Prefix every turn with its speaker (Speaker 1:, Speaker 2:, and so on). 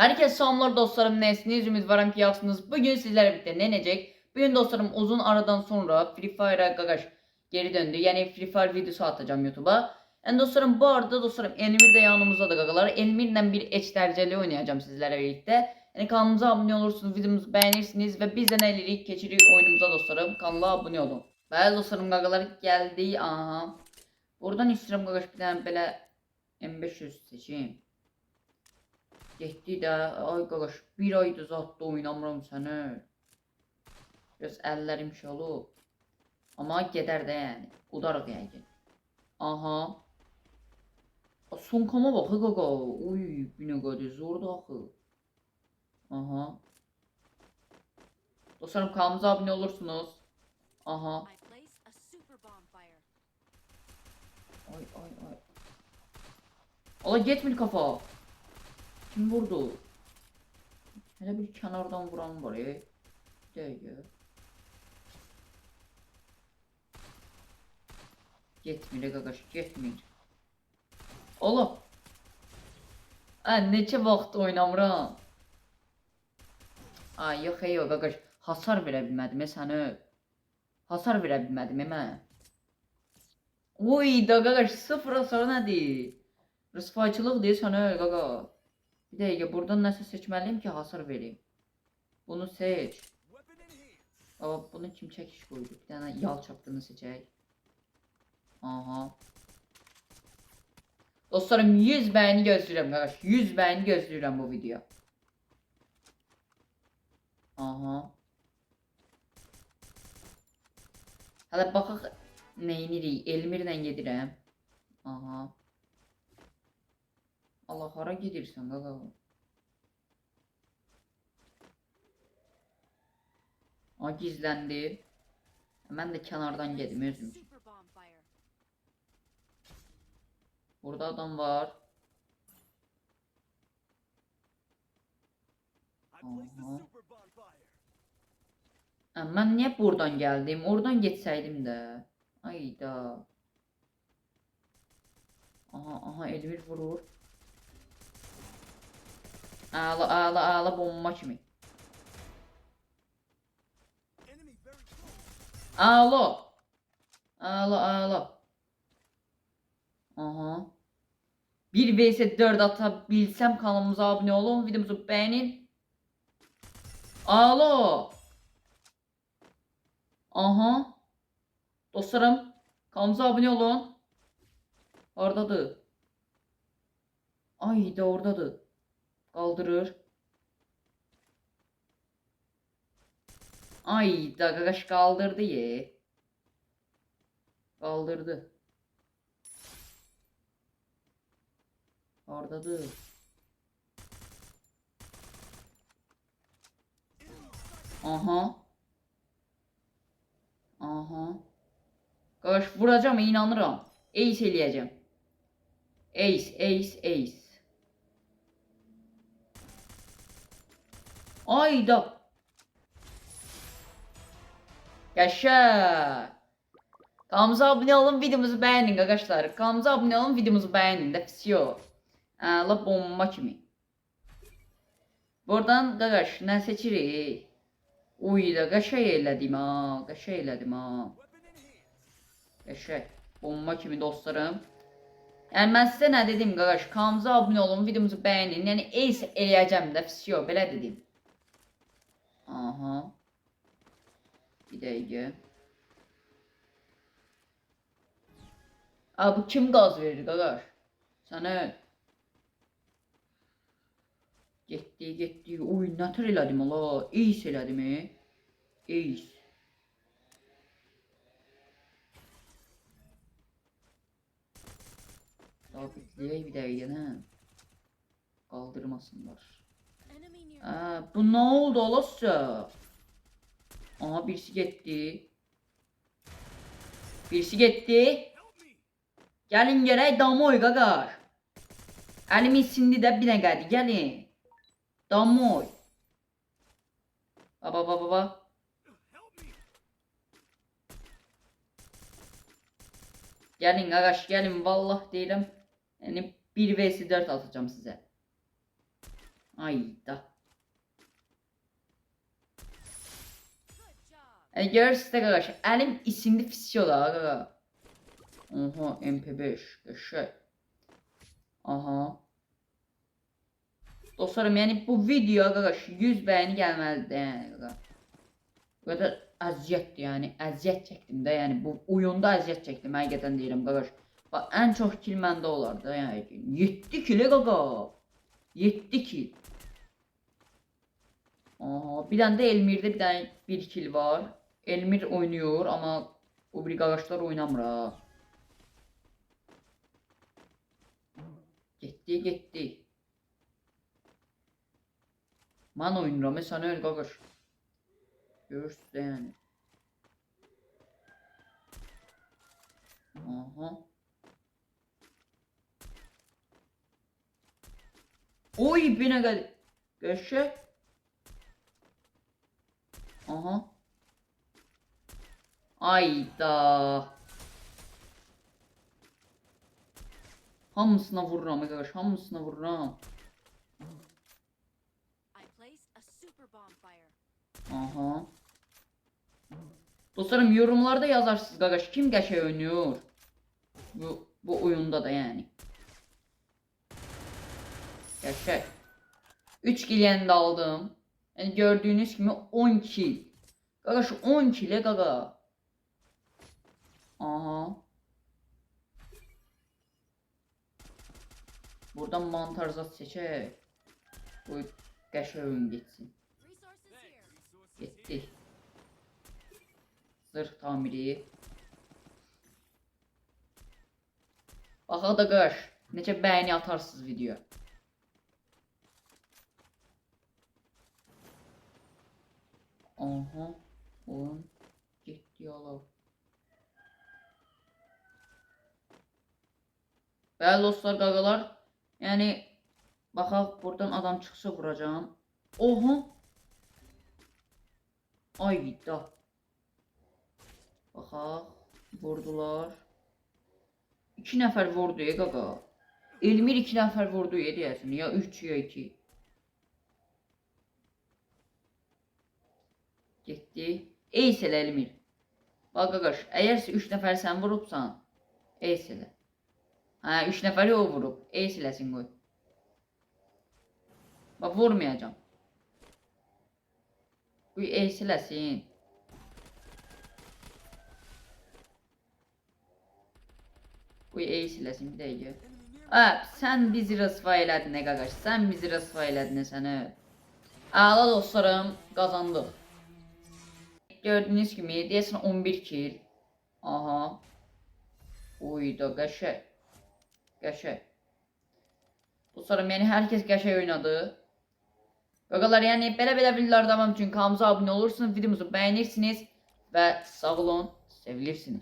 Speaker 1: Herkese selamlar dostlarım, nesiniz? Ümidvaram ki yaxşısınız. Bugün sizlerle birlikte ne inecek? Bugün dostlarım uzun aradan sonra Free Fire'a qaqaş geri döndü. Yani Free Fire videosu atacağım YouTube'a. Yani dostlarım bu arada dostlarım Elmir de yanımızda da qaqalar. Elmir'le bir eşdereceli oynayacağım sizlerle birlikte. Yani kanalımıza abone olursunuz, videomuzu beğenirsiniz ve biz de ne eləyirik? Keçirik oyunumuza dostlarım. Kanala abone olun. Bəli dostlarım qaqalar geldi. Aha. Buradan istəyirəm qaqaş bir dənə belə M500 seçeyim. Getdi də, ay qaqaş, bir aydır zatda oynamıram səni. Biraz əllərim şey olub. Amma gedər də yəni. Udarıq yəqin. Aha. Sonkama bax qaqa. Uy, bir nə qədər zordur axı. Aha. Dostlarım kanalımıza abone olursunuz. Aha. Ay ay ay. Ala getmir kafa. Kim vurdu? Hele bir kenardan vuran var ya. Değil. Getmir qaqaş, getmir. Oğlum. Neçə vaxt oynamıram. Ay yox yox qaqaş. Hasar verə bilmədim səni. Hasar verə bilmədim mən. Uy da qaqaş, sıfır hasar nədir? Rısfayçılıq deyir sənə qaqa. Bir dəqiqə buradan nəsə seçməliyim ki hasar vereyim. Bunu seç. Aa, bunu kim çəkiş qoydu? Bir dənə yal çapdığını seçək. Aha. Dostlarım 100 beğeni gözləyirəm qaqaş. 100 beğeni gözləyirəm bu video. Aha. Hələ baxaq neyinirik? Elmirlə gedirəm. Aha. Allah hara gedirsən qaqa? Aa, gizləndi. Mən də kənardan gedim özüm üçün. Burada adam var. Aha. Ben niye buradan geldim? Oradan geçseydim de. Ayda. Aha aha Elvir vurur. Ağla ağla ağla bomba kimi. Ağla. Ağla ağla. Aha. 1 vs 4 atabilsem kanalımıza abone olun, videomuzu beğenin. Alo. Aha. Dostlarım kanalımıza abone olun. Oradadır. Ay da oradadır. Kaldırır. Ay da qaqaş kaldırdı ye. Kaldırdı. Oradadır. Aha. Aha. Qaqaş vuracağım, inanıram. Ace eləyəcəm. Ace, ace, ace. Ayda. Yaşa. Kanalımıza abone olun, videomuzu beğenin arkadaşlar. Kanalımıza abone olun, videomuzu beğenin de pisiyor. La bomba kimi. Buradan qaqaş nə seçirik? Uy da qəşəng elədim ha, qəşəng elədim ha. Qəşəng. Bomba kimi dostlarım. Yəni mən sizə nə dedim qaqaş? Kanalımıza abone olun, videomuzu beğenin. Yəni ace eləyəcəm də pisiyor, belə dedim. Aha. Bir dəqiqə. Aa, bu kim gaz verir qaqaş? Sənə. Getdi. Uy, nətər elədim ala. Ace elədim. Ace. Sabitleyək bir dəqiqə, nə? Qaldırmasınlar. Bu nə oldu alasca? Aha, birisi getdi. Birisi getdi. Gəlin gərək damoy qaqaş. Əlimi sindi də bir nə qədi, gəlin. Damoy. Baba. Gelin qaqaş, gelin vallah deyirəm. Yəni 1 vs 4 atacağım sizə. Ayda. Görürsünüz de qardaş, əlim isindi fisiyolar qaqa. Oha, MP5, qəşəng. Aha. Dostlarım, yəni bu video qardaş 100 bəyəni gəlməlidir yəni qaqa. Bu qədər əziyyətdir yəni, əziyyət çəkdim də yəni bu oyunda əziyyət çəkdim, həqiqətən deyirəm qardaş. Bax, ən çox kill məndə olar da yəni 7 kill qaqa. 7 kill. Aha, bir dənə də Elmir'də bir dənə 1 kill var. Elmir oynuyor ama o bir qardaşlar oynamır ha. Getdi. Mən oynuram, sən öl qardaş. Görürsünüz də yəni. Aha. Oy, bir nə gəldi. Qəşəng. Aha. Ayda. Hamısına vururam arkadaş, hamısına vururam. Aha. Dostlarım, yorumlarda yazarsınız qardaş, kim qəşəng oynuyor bu oyunda da yani. Qəşəng. 3 kill yəni aldım. Yani gördüğünüz gibi 10 kill. Qardaş 10 kill qaqa. Aha. Buradan mantarzat seçək. Bu qəşəng oyun geçsin. Getdi. Zırh tamiri. Baxaq da qardaş, necə bəyəni atarsınız videoya. Aha. Oyun getdi ala. Bəli dostlar, qaqalar. Yəni baxaq, buradan adam çıxsa vuracağım. Oha. Ayda. Baxaq, vurdular. 2 nəfər vurdu qaqa. Elmir 2 nəfər vurdu deyəsən, ya 3 ya 2. Getdi. Eys elə Elmir. Bax qaqaş, əgərsə 3 nəfər sən vurubsan, eys elə. Hə, 3 nəfəri o vurub. Eys eləsin qoy. Bax, vurmayacağım. Qoy eys eləsin. Qoy eys eləsin bir dəqiqə. Hə, sən bizi rəsva elədin nə qaqaş. Sən bizi rəsva elədin sənə. Əla dostlarım, qazandıq. Gördüğünüz gibi deyəsən 11 kill. Aha. Uyda qəşəng. Qəşəng. Dostlarım, yəni hər kəs qəşəng oynadı. Qaqalar, yəni belə videolar davam üçün kanalımıza abunə olursunuz, videomuzu bəyənirsiniz və sağ olun, sevilirsiniz.